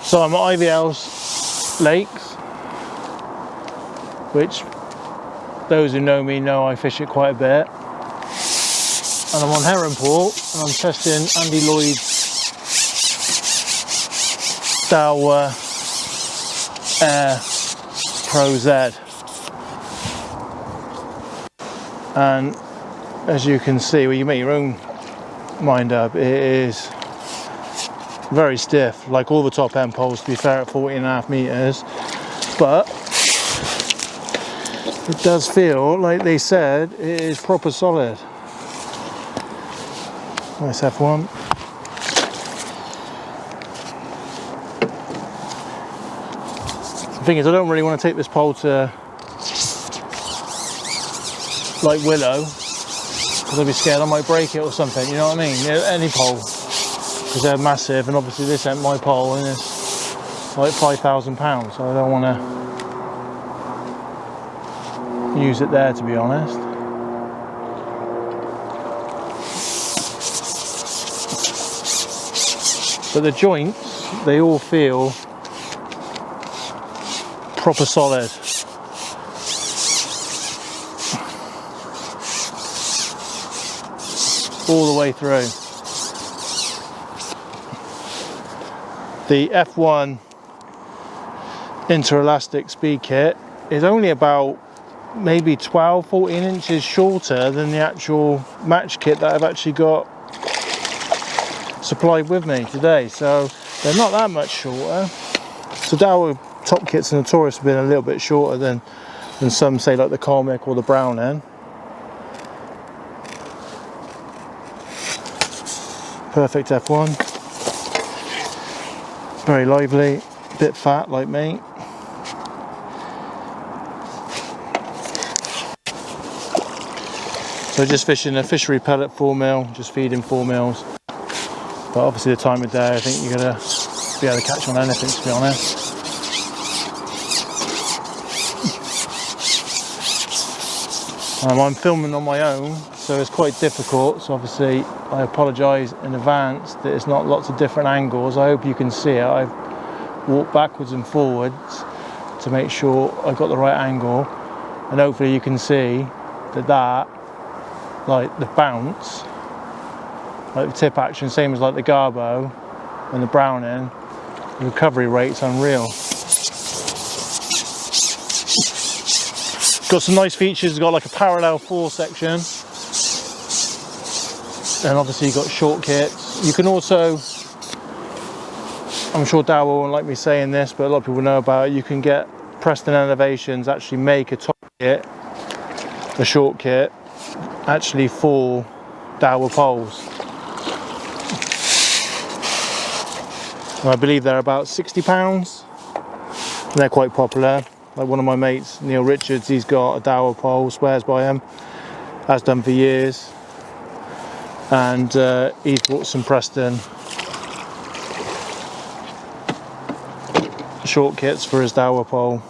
So I'm at IVL's Lakes, which those who know me know I fish it quite a bit. And I'm on Herring Pool and I'm testing Andy Lloyd's Daiwa Air Z Pro. And as you can see, well, you make your own mind up, it is very stiff, like all the top end poles, to be fair, at 14.5 meters, but it does feel like they said it is proper solid. Nice F1. The thing is, I don't really want to take this pole to like Willow, because I'd be scared I might break it or something, you know what I mean? Any pole, because they're massive, and obviously this ain't my pole and it's like £5,000, so I don't want to use it there, to be honest. But the joints, they all feel proper solid. All the way through. The F1 interelastic speed kit is only about maybe 12-14 inches shorter than the actual match kit that I've actually got supplied with me today, so they're not that much shorter. So Daiwa top kits are notorious for being a little bit shorter than some, say, like the Comic or the Browning. Perfect F1, very lively, bit fat like me. So just fishing a Fishery pellet 4mm, just feeding 4mm. But obviously the time of day, I think you're going to be able to catch on anything, to be honest. I'm filming on my own, so it's quite difficult, so obviously I apologise in advance that it's not lots of different angles. I hope you can see it. I've walked backwards and forwards to make sure I got the right angle, and hopefully you can see that like the bounce, like the tip action, same as like the Garbo and the Browning, the recovery rate's unreal. Got some nice features. It's got like a parallel 4 section, and obviously you've got short kits. You can also, I'm sure Daiwa won't like me saying this, but a lot of people know about it, you can get Preston Elevations actually make a top kit, a short kit, actually for Daiwa poles. And I believe they're about £60. They're quite popular. Like one of my mates, Neil Richards, he's got a Daiwa pole, swears by him, has done for years, and he's bought some Preston short kits for his Daiwa pole,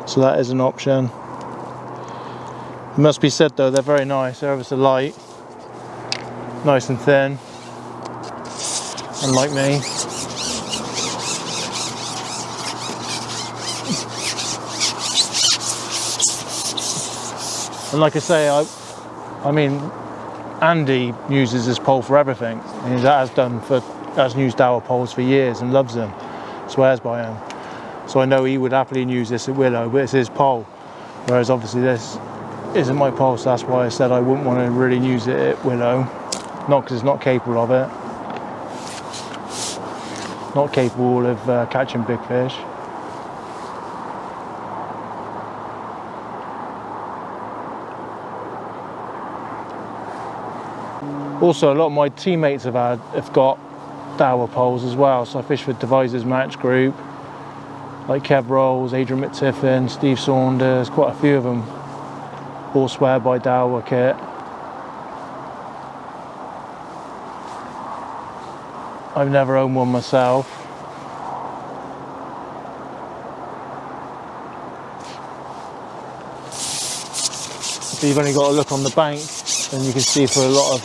so that is an option. It must be said though, they're very nice. They're ever so light, nice and thin, unlike me. And like I say, I mean, Andy uses this pole for everything. He has used Daiwa poles for years and loves them, swears by them. So I know he would happily use this at Willow, but it's his pole. Whereas obviously this isn't my pole, so that's why I said I wouldn't want to really use it at Willow. Not because it's not capable of it. Not capable of catching big fish. Also, a lot of my teammates have got Daiwa poles as well. So I fish for Devices Match Group, like Kev Rolls, Adrian McTiffin, Steve Saunders, quite a few of them all swear by Daiwa kit. I've never owned one myself. So you've only got to look on the bank and you can see for a lot of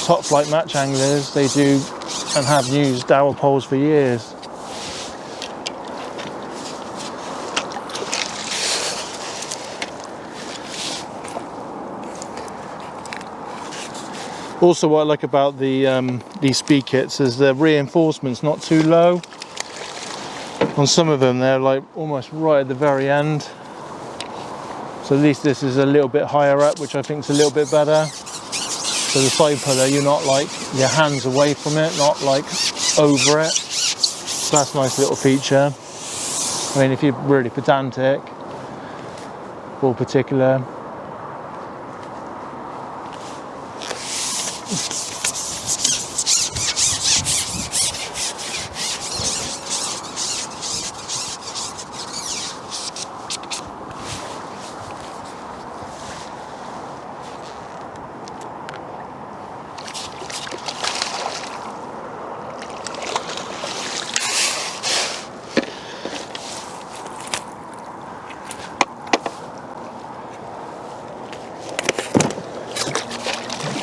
top flight match anglers, they do and have used Daiwa poles for years. Also, what I like about these speed kits is the reinforcement's not too low. On some of them they're like almost right at the very end. So at least this is a little bit higher up, which I think is a little bit better. So the side puller, you're not like your hands away from it, not like over it. So that's a nice little feature. I mean, if you're really pedantic or particular.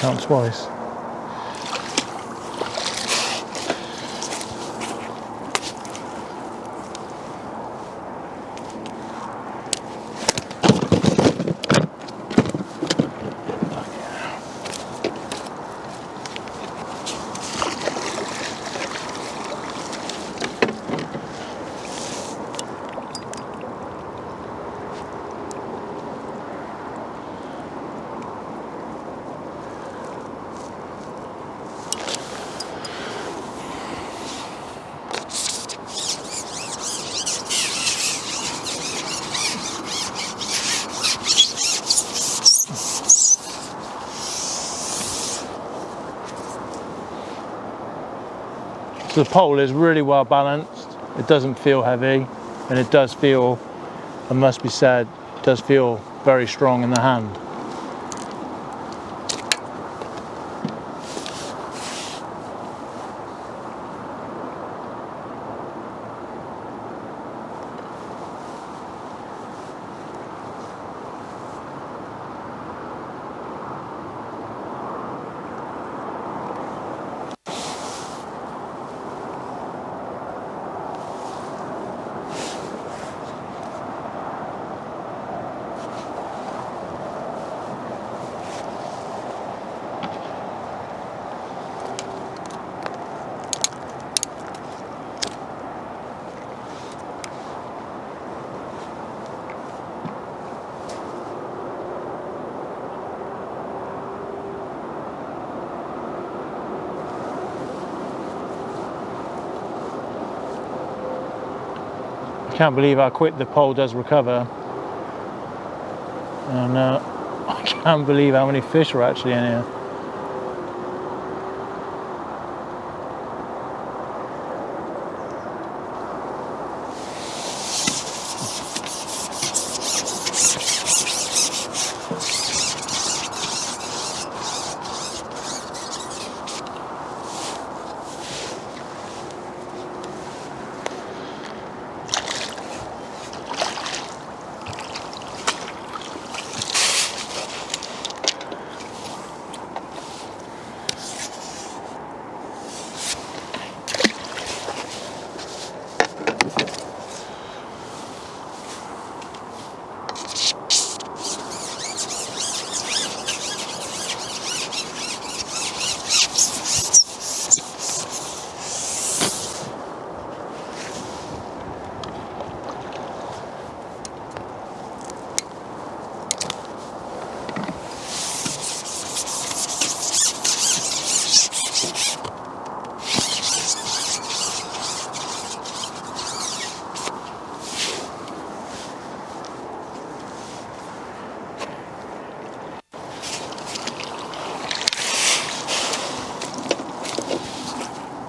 Count twice. The pole is really well balanced, it doesn't feel heavy, and it does feel, it must be said, does feel very strong in the hand. I can't believe how quick the pole does recover, and I can't believe how many fish are actually in here.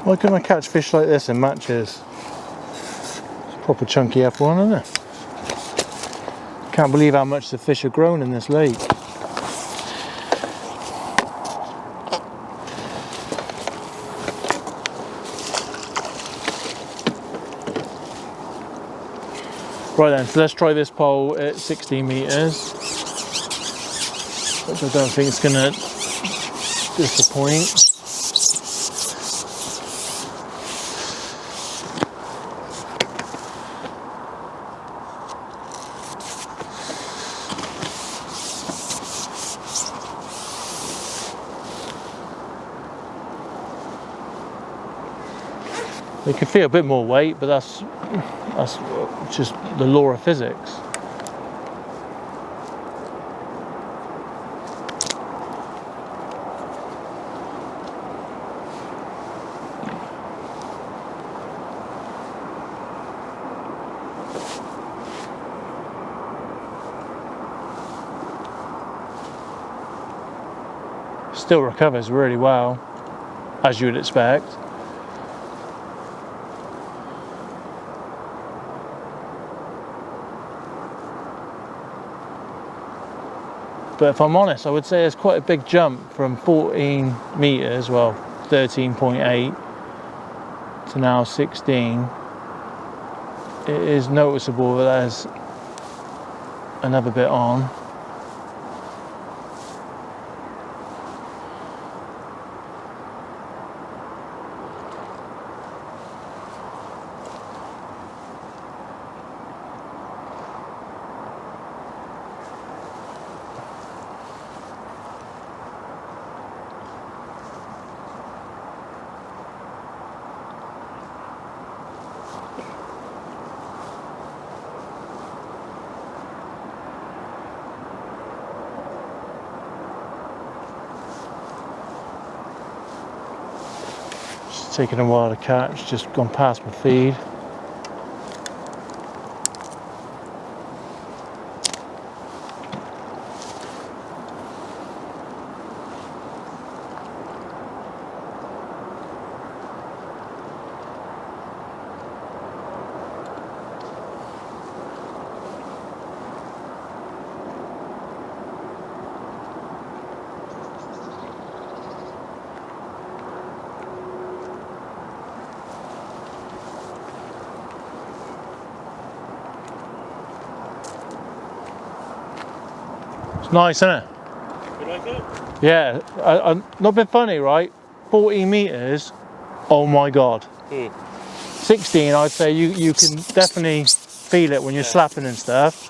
Why couldn't I catch fish like this in matches? It's a proper chunky F1, isn't it? Can't believe how much the fish have grown in this lake. Right then, so let's try this pole at 16 meters, which I don't think is going to disappoint. You can feel a bit more weight, but that's just the law of physics. Still recovers really well, as you would expect. But if I'm honest, I would say it's quite a big jump from 14 meters, well, 13.8 to now 16. It is noticeable that there's another bit on. Taking a while to catch, just gone past my feed. It's nice, isn't it? You like it? Yeah, not been funny, right? 14 meters, oh my god. 16, I'd say you can definitely feel it when you're slapping and stuff.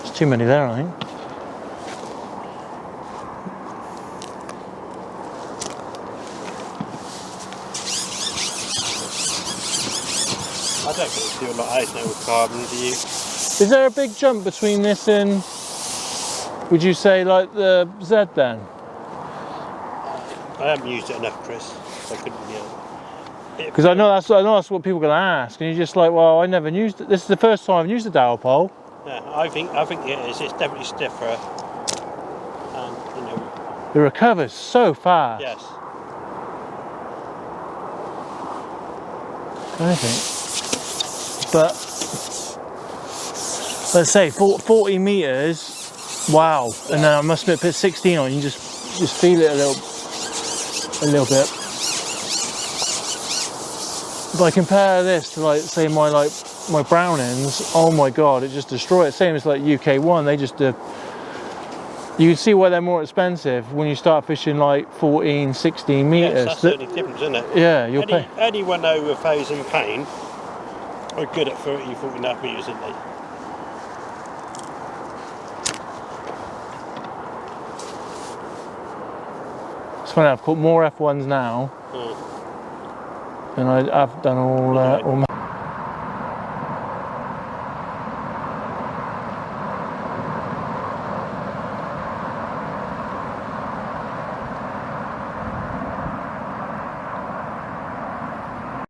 There's too many there, I think. I don't really feel like ice now with carbon, do you? Is there a big jump between this and, would you say, like the Z then? I haven't used it enough, Chris. I couldn't Because I know that's what people are going to ask, and you're just like, well, I never used it. This is the first time I've used the Daiwa pole. Yeah, I think it is. It's definitely stiffer, and you know. It recovers so fast. Yes. I think. But let's say 40 meters, wow, and then I must admit put 16 on, you just feel it a little bit. If I compare this to, like, say my Brownings, oh my god, it just destroys it. Same as like UK1, they just you can see why they're more expensive when you start fishing like 14, 16 meters. Yes, that's the only difference, isn't it? Yeah, you'll pay. Anyone over £1,000 are good at 30, 40.5 metres, aren't they? It's funny, I've caught more F1s now than I have done all my